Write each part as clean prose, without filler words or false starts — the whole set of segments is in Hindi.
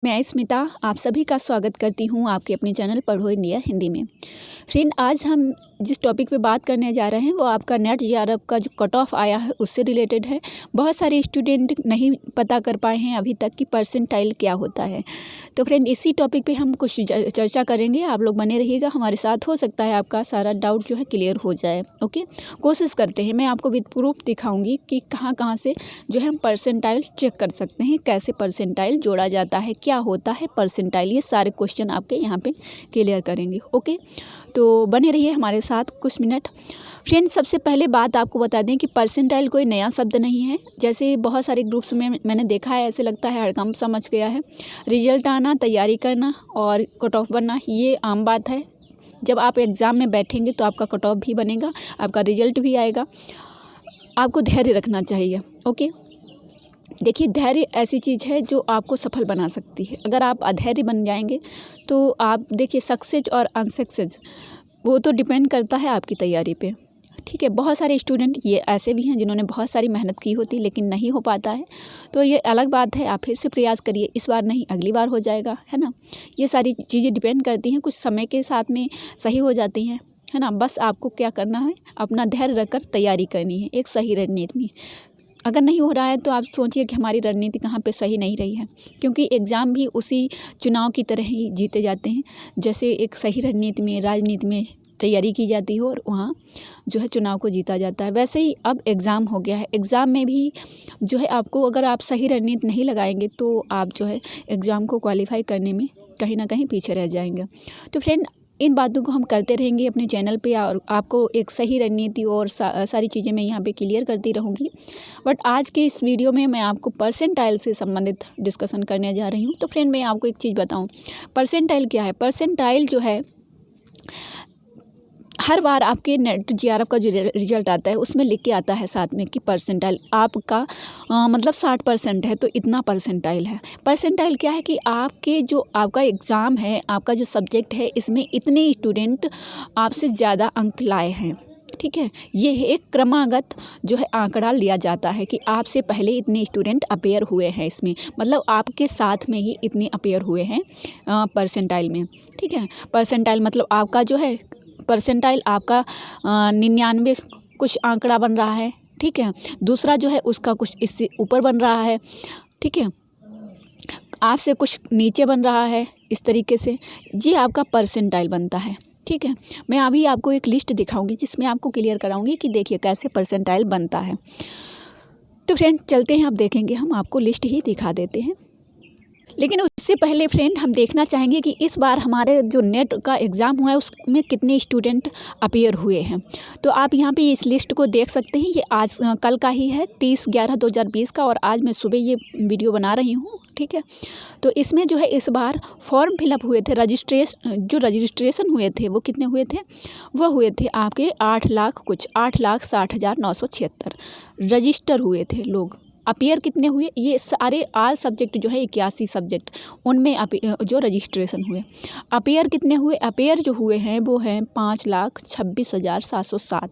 मैं स्मिता आप सभी का स्वागत करती हूँ आपके अपने चैनल पढ़ो इंडिया हिंदी में। फ्रेंड, आज हम जिस टॉपिक पे बात करने जा रहे हैं वो आपका नेट जेआरएफ का जो कट ऑफ आया है उससे रिलेटेड है। बहुत सारे स्टूडेंट नहीं पता कर पाए हैं अभी तक कि परसेंटाइल क्या होता है। तो फ्रेंड, इसी टॉपिक पे हम कुछ चर्चा करेंगे। आप लोग बने रहिएगा हमारे साथ, हो सकता है आपका सारा डाउट जो है क्लियर हो जाए। ओके, कोशिश करते हैं। मैं आपको विद प्रूफ दिखाऊंगी कि कहाँ कहाँ से जो है हम परसेंटाइल चेक कर सकते हैं, कैसे परसेंटाइल जोड़ा जाता है, क्या होता है परसेंटाइल। ये सारे क्वेश्चन आपके यहाँ पे क्लियर करेंगे। ओके, तो बने रहिए हमारे साथ कुछ मिनट। फ्रेंड्स, सबसे पहले बात आपको बता दें कि परसेंटाइल कोई नया शब्द नहीं है। जैसे बहुत सारे ग्रुप्स में मैंने देखा है, ऐसे लगता है हड़कंप समझ गया है। रिजल्ट आना, तैयारी करना और कट ऑफ बनना ये आम बात है। जब आप एग्ज़ाम में बैठेंगे तो आपका कट ऑफ भी बनेगा, आपका रिजल्ट भी आएगा। आपको धैर्य रखना चाहिए। ओके, देखिए, धैर्य ऐसी चीज़ है जो आपको सफल बना सकती है। अगर आप अधैर्य बन जाएंगे तो आप देखिए, सक्सेस और अनसक्सेस वो तो डिपेंड करता है आपकी तैयारी पे। ठीक है, बहुत सारे स्टूडेंट ये ऐसे भी हैं जिन्होंने बहुत सारी मेहनत की होती लेकिन नहीं हो पाता है, तो ये अलग बात है। आप फिर से प्रयास करिए, इस बार नहीं अगली बार हो जाएगा, है ना। ये सारी चीज़ें डिपेंड करती हैं, कुछ समय के साथ में सही हो जाती हैं, है ना। बस आपको क्या करना है, अपना धैर्य रखकर तैयारी करनी है एक सही रणनीति में। अगर नहीं हो रहा है तो आप सोचिए कि हमारी रणनीति कहाँ पे सही नहीं रही है, क्योंकि एग्ज़ाम भी उसी चुनाव की तरह ही जीते जाते हैं जैसे एक सही रणनीति में, राजनीति में तैयारी की जाती हो और वहाँ जो है चुनाव को जीता जाता है। वैसे ही अब एग्ज़ाम हो गया है। एग्ज़ाम में भी जो है आपको, अगर आप सही रणनीति नहीं लगाएंगे तो आप जो है एग्ज़ाम को क्वालिफाई करने में कहीं ना कहीं पीछे रह जाएंगे। तो फ्रेंड, इन बातों को हम करते रहेंगे अपने चैनल पे और आपको एक सही रणनीति और सारी चीज़ें मैं यहाँ पे क्लियर करती रहूँगी। बट आज के इस वीडियो में मैं आपको परसेंटाइल से संबंधित डिस्कशन करने जा रही हूँ। तो फ्रेंड, मैं आपको एक चीज़ बताऊँ, परसेंटाइल क्या है। परसेंटाइल जो है, हर बार आपके नेट जेआरएफ का जो रिजल्ट आता है उसमें लिख के आता है साथ में कि परसेंटाइल आपका मतलब 60% है तो इतना परसेंटाइल है। परसेंटाइल क्या है कि आपके जो आपका एग्ज़ाम है, आपका जो सब्जेक्ट है, इसमें इतने स्टूडेंट आपसे ज़्यादा अंक लाए हैं। ठीक है, ये एक क्रमागत जो है आंकड़ा लिया जाता है कि आपसे पहले इतने स्टूडेंट अपेयर हुए हैं इसमें, मतलब आपके साथ में ही इतने अपेयर हुए हैं परसेंटाइल में। ठीक है, परसेंटाइल मतलब आपका जो है परसेंटाइल आपका 99 कुछ आंकड़ा बन रहा है। ठीक है, दूसरा जो है उसका कुछ इससे ऊपर बन रहा है। ठीक है, आपसे कुछ नीचे बन रहा है। इस तरीके से ये आपका परसेंटाइल बनता है। ठीक है, मैं अभी आपको एक लिस्ट दिखाऊंगी जिसमें आपको क्लियर कराऊंगी कि देखिए कैसे परसेंटाइल बनता है। तो फ्रेंड, चलते हैं, अब देखेंगे, हम आपको लिस्ट ही दिखा देते हैं। लेकिन उससे पहले फ्रेंड, हम देखना चाहेंगे कि इस बार हमारे जो नेट का एग्ज़ाम हुआ है उसमें कितने स्टूडेंट अपेयर हुए हैं। तो आप यहाँ पे इस लिस्ट को देख सकते हैं। ये आज कल का ही है, 30/11/2020 का, और आज मैं सुबह ये वीडियो बना रही हूँ। ठीक है, तो इसमें जो है इस बार फॉर्म फिलअप हुए थे, रजिस्ट्रेशन हुए थे, वो कितने हुए थे, वो हुए थे आपके 8,60,976 रजिस्टर हुए थे लोग। अपेयर कितने हुए, ये सारे आल सब्जेक्ट जो है 81 सब्जेक्ट, उनमें जो रजिस्ट्रेशन हुए। अपेयर कितने हुए, अपेयर जो हुए हैं वो हैं 5,26,707।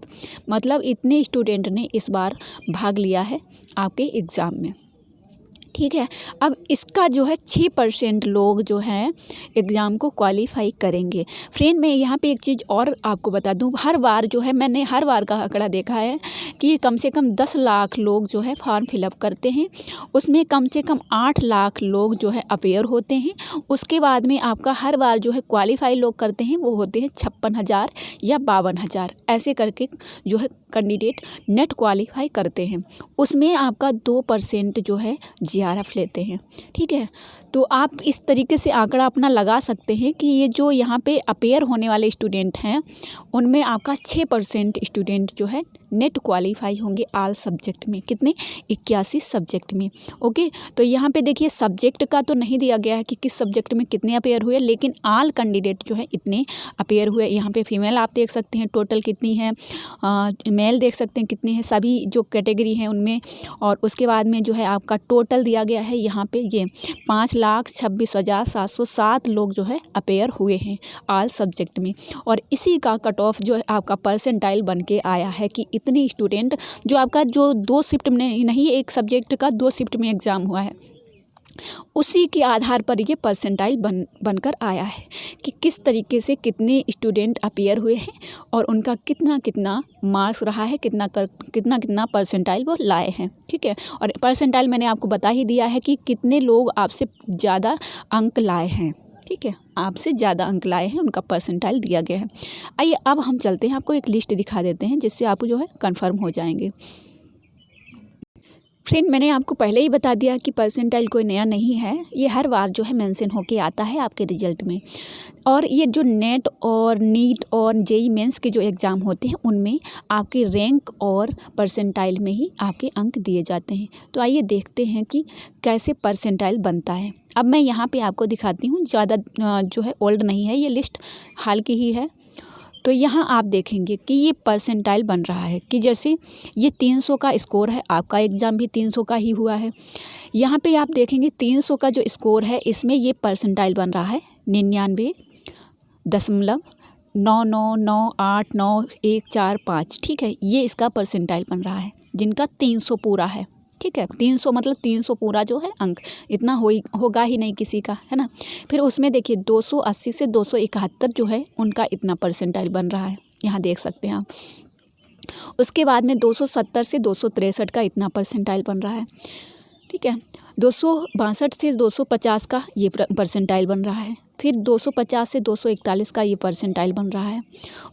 मतलब इतने स्टूडेंट ने इस बार भाग लिया है आपके एग्ज़ाम में। ठीक है, अब इसका जो है 6% लोग जो हैं एग्ज़ाम को क्वालिफाई करेंगे। फ्रेंड, मैं यहाँ पे एक चीज़ और आपको बता दूँ, हर बार जो है मैंने हर बार का आंकड़ा देखा है कि कम से कम 10 लाख लोग जो है फॉर्म फिलअप करते हैं, उसमें कम से कम 8 लाख लोग जो है अपेयर होते हैं। उसके बाद में आपका हर बार जो है क्वालिफाई लोग करते हैं वो होते हैं 56,000 या 52,000, ऐसे करके जो है कैंडिडेट नेट क्वालिफाई करते हैं। उसमें आपका 2% जो है जेआरएफ लेते हैं। ठीक है, तो आप इस तरीके से आंकड़ा अपना लगा सकते हैं कि ये जो यहाँ पे अपेयर होने वाले स्टूडेंट हैं उनमें आपका 6% स्टूडेंट जो है नेट क्वालिफाई होंगे आल सब्जेक्ट में। कितने, 81 सब्जेक्ट में। ओके, तो यहाँ पे देखिए सब्जेक्ट का तो नहीं दिया गया है कि किस सब्जेक्ट में कितने अपेयर हुए, लेकिन आल कैंडिडेट जो है इतने अपेयर हुए। यहाँ पे फीमेल आप देख सकते हैं टोटल कितनी है, मेल देख सकते हैं कितने हैं, सभी जो कैटेगरी हैं उनमें। और उसके बाद में जो है आपका टोटल दिया गया है यहाँ पे, ये 5,26,707 लोग जो है अपेयर हुए हैं आल सब्जेक्ट में। और इसी का कट ऑफ जो है आपका परसेंटाइल बन के आया है कि इतने स्टूडेंट, जो आपका जो 2 शिफ्ट में नहीं, एक सब्जेक्ट का 2 शिफ्ट में एग्ज़ाम हुआ है, उसी के आधार पर ये परसेंटाइल बनकर आया है कि किस तरीके से कितने स्टूडेंट अपीयर हुए हैं और उनका कितना कितना मार्क्स रहा है, कितना कितना परसेंटाइल वो लाए हैं। ठीक है, और परसेंटाइल मैंने आपको बता ही दिया है कि कितने लोग आपसे ज़्यादा अंक लाए हैं। ठीक है, आपसे ज़्यादा अंक लाए हैं, उनका परसेंटाइल दिया गया है। आइए अब हम चलते हैं, आपको एक लिस्ट दिखा देते हैं जिससे आप जो है कन्फर्म हो जाएंगे। फ्रेंड, मैंने आपको पहले ही बता दिया कि परसेंटाइल कोई नया नहीं है, ये हर बार जो है मेंशन होके आता है आपके रिजल्ट में। और ये जो नेट और नीट और जेई मेंस के जो एग्ज़ाम होते हैं उनमें आपके रैंक और परसेंटाइल में ही आपके अंक दिए जाते हैं। तो आइए देखते हैं कि कैसे परसेंटाइल बनता है। अब मैं यहाँ पे आपको दिखाती हूँ, ज़्यादा जो है ओल्ड नहीं है, ये लिस्ट हाल की ही है। तो यहाँ आप देखेंगे कि ये परसेंटाइल बन रहा है कि जैसे ये 300 का स्कोर है, आपका एग्ज़ाम भी 300 का ही हुआ है। यहाँ पे आप देखेंगे 300 का जो स्कोर है इसमें ये परसेंटाइल बन रहा है 99.9998914 ठीक है, ये इसका परसेंटाइल बन रहा है जिनका 300 पूरा है। ठीक है, 300 मतलब 300 पूरा जो है अंक, इतना होगा ही नहीं किसी का, है ना। फिर उसमें देखिए 280 से 271 जो है उनका इतना परसेंटाइल बन रहा है, यहाँ देख सकते हैं आप। उसके बाद में 270 से 263 का इतना परसेंटाइल बन रहा है। ठीक है, 262 से 250 का ये परसेंटाइल बन रहा है। फिर 250 से 241 का ये परसेंटाइल बन रहा है।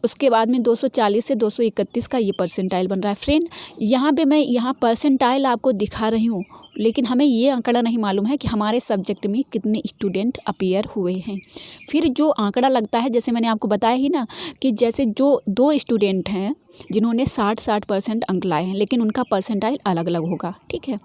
उसके बाद में 240 से 231 का ये परसेंटाइल बन रहा है। फ्रेंड, यहाँ पे मैं परसेंटाइल आपको दिखा रही हूँ, लेकिन हमें ये आंकड़ा नहीं मालूम है कि हमारे सब्जेक्ट में कितने स्टूडेंट अपीयर हुए हैं। फिर जो आंकड़ा लगता है, जैसे मैंने आपको बताया ही ना कि जैसे जो 2 स्टूडेंट हैं जिन्होंने 60% अंक लाए हैं, लेकिन उनका परसेंटाइल अलग अलग होगा। ठीक है,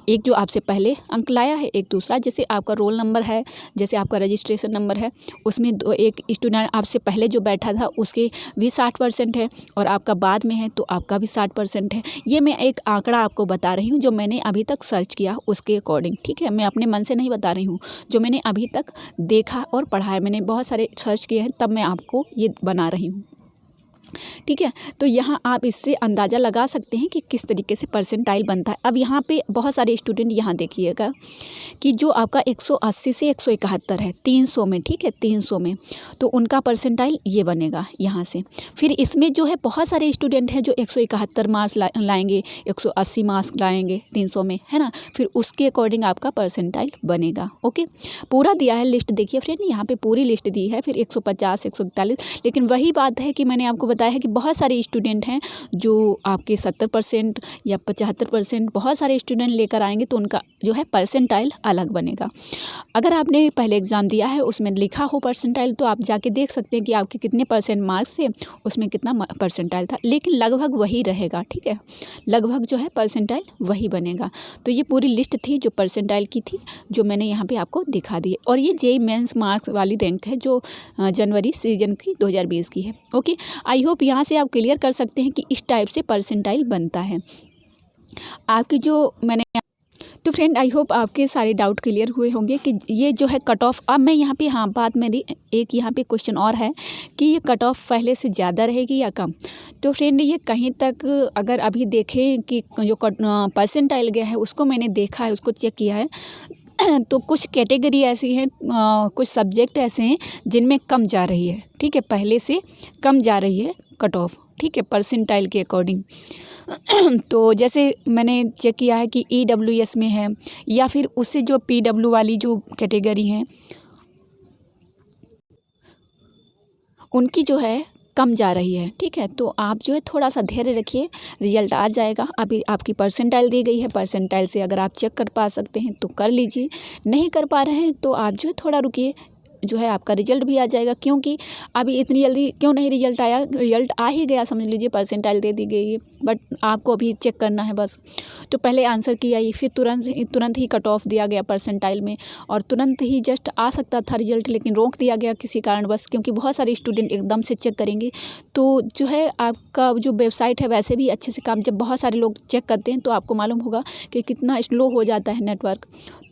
एक जो आपसे पहले अंक लाया है, एक दूसरा। जैसे आपका रोल नंबर है, जैसे आपका रजिस्ट्रेशन नंबर है, उसमें एक स्टूडेंट आपसे पहले जो बैठा था उसके भी 60% है और आपका बाद में है तो आपका भी 60% है। ये मैं एक आंकड़ा आपको बता रही हूँ जो मैंने अभी तक सर्च किया उसके अकॉर्डिंग। ठीक है, मैं अपने मन से नहीं बता रही हूँ, जो मैंने अभी तक देखा और पढ़ा है, मैंने बहुत सारे सर्च किए हैं तब मैं आपको ये बना रही हूँ। ठीक है, तो यहाँ आप इससे अंदाज़ा लगा सकते हैं कि किस तरीके से परसेंटाइल बनता है। अब यहाँ पे बहुत सारे स्टूडेंट यहाँ देखिएगा कि जो आपका 180 से 171 है 300 में। ठीक है, 300 में तो उनका परसेंटाइल ये बनेगा यहाँ से। फिर इसमें जो है बहुत सारे स्टूडेंट हैं जो 171 मार्क्स लाएंगे, 180 मार्क्स लाएंगे 300 में, है ना। फिर उसके अकॉर्डिंग आपका परसेंटाइल बनेगा। ओके, पूरा दिया है लिस्ट, देखिए फ्रेंड यहाँ पे पूरी लिस्ट दी है। फिर 150 141, लेकिन वही बात है कि मैंने आपको बताया है कि बहुत सारे स्टूडेंट हैं जो आपके 70% या 75% बहुत सारे स्टूडेंट लेकर आएंगे तो उनका जो है परसेंटाइल अलग बनेगा। अगर आपने पहले एग्ज़ाम दिया है उसमें लिखा हो परसेंटाइल तो आप जाके देख सकते हैं कि आपके कितने परसेंट मार्क्स थे, उसमें कितना परसेंटाइल था, लेकिन लगभग वही रहेगा। ठीक है, लगभग जो है परसेंटाइल वही बनेगा। तो ये पूरी लिस्ट थी जो परसेंटाइल की थी, जो मैंने यहाँ पे आपको दिखा दी है। और ये जेईई मेंस मार्क्स वाली रैंक है जो जनवरी सीजन की 2020 की है। ओके, आई होप यहाँ से आप क्लियर कर सकते हैं कि इस टाइप से परसेंटाइल बनता है आपकी जो मैंने। तो फ्रेंड, आई होप आपके सारे डाउट क्लियर हुए होंगे कि ये जो है कट ऑफ। अब मैं यहाँ पे बात मेरी एक यहाँ पे क्वेश्चन और है कि ये कट ऑफ पहले से ज़्यादा रहेगी या कम। तो फ्रेंड, ये कहीं तक अगर अभी देखें कि जो परसेंटाइल गया है उसको मैंने देखा है, उसको चेक किया है तो कुछ कैटेगरी ऐसी हैं, कुछ सब्जेक्ट ऐसे हैं जिनमें कम जा रही है। ठीक है, पहले से कम जा रही है कट ऑफ। ठीक है, परसेंटाइल के अकॉर्डिंग। तो जैसे मैंने चेक किया है कि EWS में है या फिर उससे जो PW वाली जो कैटेगरी हैं उनकी जो है कम जा रही है। ठीक है, तो आप जो है थोड़ा सा धैर्य रखिए, रिजल्ट आ जाएगा। अभी आपकी परसेंटाइल दी गई है, परसेंटाइल से अगर आप चेक कर पा सकते हैं तो कर लीजिए, नहीं कर पा रहे हैं तो आप जो है थोड़ा रुकिए, जो है आपका रिजल्ट भी आ जाएगा। क्योंकि अभी इतनी जल्दी क्यों नहीं रिजल्ट आया, रिजल्ट आ ही गया समझ लीजिए, परसेंटाइल दे दी गई है, बट आपको अभी चेक करना है बस। तो पहले आंसर की आई, फिर तुरंत ही कट ऑफ दिया गया परसेंटाइल में, और तुरंत ही जस्ट आ सकता था रिजल्ट, लेकिन रोक दिया गया किसी कारण बस, क्योंकि बहुत सारे स्टूडेंट एकदम से चेक करेंगे तो जो है आपका जो वेबसाइट है वैसे भी अच्छे से काम, जब बहुत सारे लोग चेक करते हैं तो आपको मालूम होगा कि कितना स्लो हो जाता है नेटवर्क।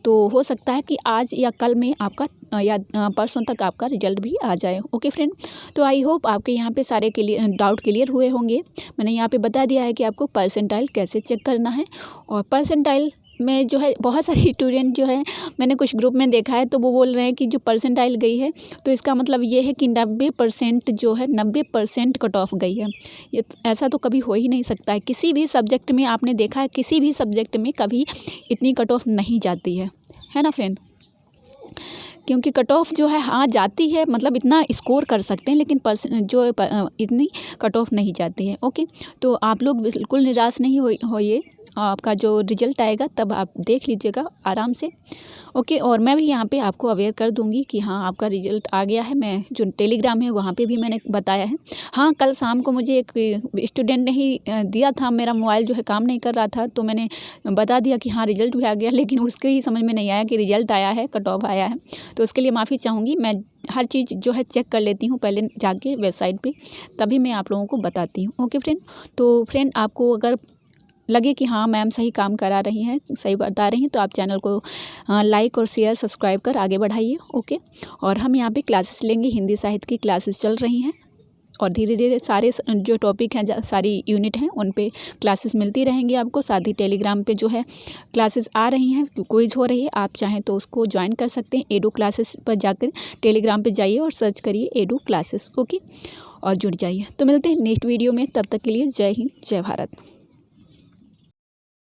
तो हो सकता है कि आज या कल में आपका या परसों तक आपका रिजल्ट भी आ जाए। ओके फ्रेंड, तो आई होप आपके यहाँ पे सारे डाउट क्लियर हुए होंगे। मैंने यहाँ पे बता दिया है कि आपको परसेंटाइल कैसे चेक करना है, और परसेंटाइल में जो है बहुत सारे स्टूडेंट जो है मैंने कुछ ग्रुप में देखा है, तो वो बोल रहे हैं कि जो परसेंटाइल गई है तो इसका मतलब ये है कि 90% जो है 90% कट ऑफ गई है। ये ऐसा तो कभी हो ही नहीं सकता है। किसी भी सब्जेक्ट में आपने देखा है, किसी भी सब्जेक्ट में कभी इतनी कट ऑफ नहीं जाती है ना फ्रेंड। क्योंकि कट ऑफ जो है हाँ जाती है, मतलब इतना स्कोर कर सकते हैं, लेकिन इतनी कट ऑफ नहीं जाती है। ओके, तो आप लोग बिल्कुल निराश नहीं होइए। आपका जो रिजल्ट आएगा तब आप देख लीजिएगा आराम से। ओके, और मैं भी यहाँ पे आपको अवेयर कर दूँगी कि हाँ आपका रिजल्ट आ गया है। मैं जो टेलीग्राम है वहाँ पे भी मैंने बताया है। हाँ, कल शाम को मुझे एक स्टूडेंट ने ही दिया था, मेरा मोबाइल जो है काम नहीं कर रहा था, तो मैंने बता दिया कि हाँ रिजल्ट भी आ गया, लेकिन उसके ही समझ में नहीं आया कि रिजल्ट आया है, कट ऑफ आया है। तो उसके लिए माफ़ी चाहूँगी। मैं हर चीज़ जो है चेक कर लेती हूँ पहले जाके वेबसाइट पे, तभी मैं आप लोगों को बताती हूँ। ओके फ्रेंड, तो फ्रेंड आपको अगर लगे कि हाँ मैम सही काम करा रही हैं, सही बता रही हैं, तो आप चैनल को लाइक और शेयर सब्सक्राइब कर आगे बढ़ाइए। ओके, और हम यहाँ पे क्लासेस लेंगे, हिंदी साहित्य की क्लासेस चल रही हैं और धीरे धीरे सारे जो टॉपिक हैं, सारी यूनिट हैं, उन पे क्लासेस मिलती रहेंगी आपको। साथ ही टेलीग्राम पे जो है क्लासेस आ रही हैं, क्विज हो रही है, आप चाहें तो उसको ज्वाइन कर सकते हैं। एडू क्लासेस पर जाकर टेलीग्राम पे जाइए और सर्च करिए एडू क्लासेस। ओके, और जुड़ जाइए। तो मिलते हैं नेक्स्ट वीडियो में, तब तक के लिए जय हिंद, जय भारत।